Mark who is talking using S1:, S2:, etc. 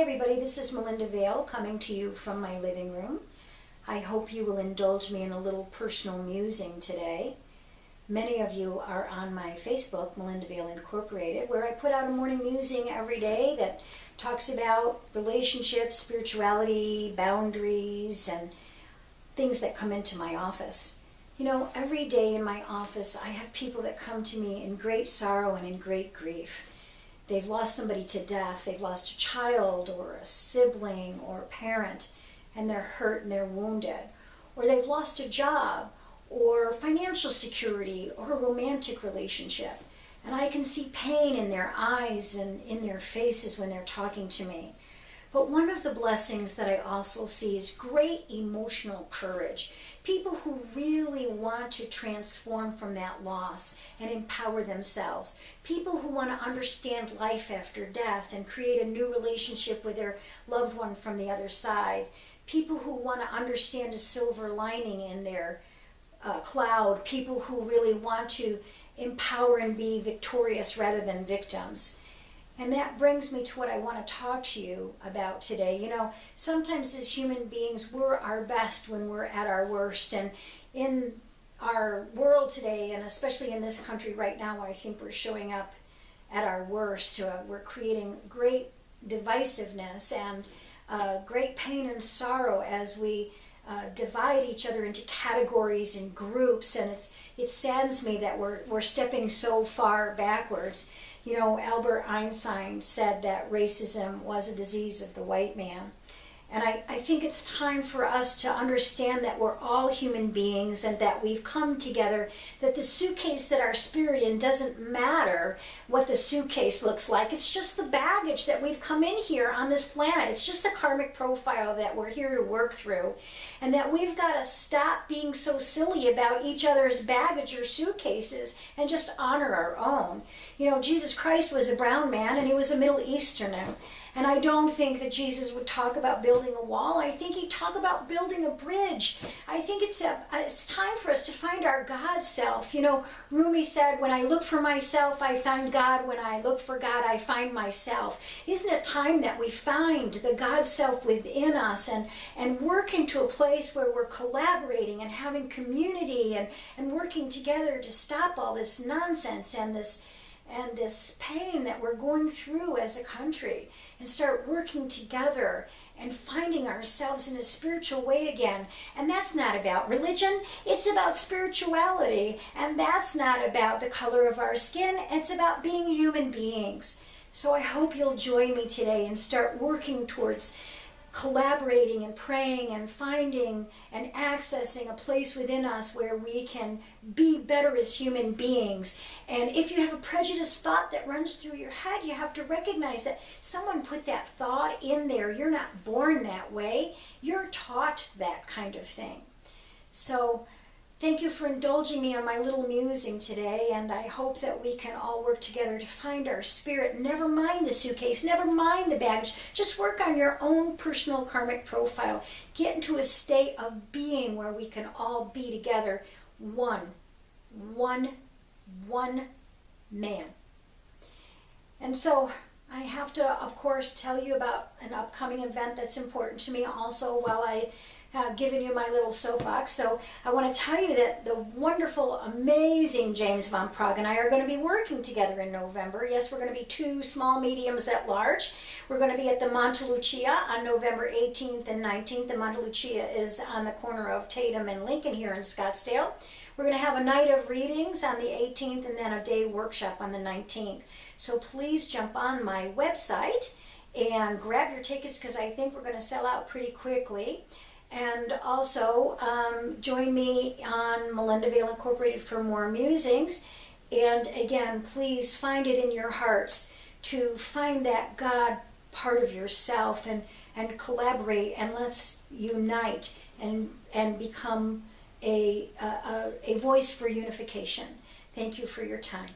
S1: everybody, this is Melinda Vail coming to you from my living room. I hope you will indulge me in a little personal musing today. Many of you are on my Facebook, Melinda Vail Incorporated, where I put out a morning musing every day that talks about relationships, spirituality, boundaries, and things that come into my office. You know, every day in my office I have people that come to me in great sorrow and in great grief. They've lost somebody to death, they've lost a child or a sibling or a parent, and they're hurt and they're wounded. Or they've lost a job or financial security or a romantic relationship. And I can see pain in their eyes and in their faces when they're talking to me. But one of the blessings that I also see is great emotional courage. People who really want to transform from that loss and empower themselves. People who want to understand life after death and create a new relationship with their loved one from the other side. People who want to understand a silver lining in their cloud. People who really want to empower and be victorious rather than victims. And that brings me to what I want to talk to you about today. You know, sometimes as human beings, we're our best when we're at our worst. And in our world today, and especially in this country right now, I think we're showing up at our worst. We're creating great divisiveness and great pain and sorrow as we divide each other into categories and groups. And it saddens me that we're stepping so far backwards. You know, Albert Einstein said that racism was a disease of the white man. And I think it's time for us to understand that we're all human beings and that we've come together, that the suitcase that our spirit in doesn't matter what the suitcase looks like. It's just the baggage that we've come in here on this planet. It's just the karmic profile that we're here to work through. And that we've got to stop being so silly about each other's baggage or suitcases and just honor our own. You know, Jesus Christ was a brown man and he was a Middle Easterner. And I don't think that Jesus would talk about building a wall. I think he'd talk about building a bridge. I think it's time for us to find our God self. You know, Rumi said, when I look for myself, I find God. When I look for God, I find myself. Isn't it time that we find the God self within us and work into a place where we're collaborating and having community and working together to stop all this nonsense and this pain that we're going through as a country, and start working together and finding ourselves in a spiritual way again. And that's not about religion, it's about spirituality. And that's not about the color of our skin, it's about being human beings. So I hope you'll join me today and start working towards collaborating and praying and finding and accessing a place within us where we can be better as human beings. And if you have a prejudiced thought that runs through your head, you have to recognize that someone put that thought in there. You're not born that way. You're taught that kind of thing. So thank you for indulging me on my little musing today, and I hope that we can all work together to find our spirit. Never mind the suitcase, never mind the baggage. Just work on your own personal karmic profile. Get into a state of being where we can all be together, one man. And so I have to, of course, tell you about an upcoming event that's important to me also while I have given you my little soapbox. So I want to tell you that the wonderful, amazing James Von Prague and I are going to be working together in November. Yes, we're going to be two small mediums at large. We're going to be at the Monte Lucia on November 18th and 19th. The Monte Lucia is on the corner of Tatum and Lincoln here in Scottsdale. We're going to have a night of readings on the 18th and then a day workshop on the 19th. So please jump on my website and grab your tickets because I think we're going to sell out pretty quickly. And also join me on Melinda Vail Incorporated for more musings. And again, please find it in your hearts to find that God part of yourself and collaborate, and let's unite and become a voice for unification. Thank you for your time.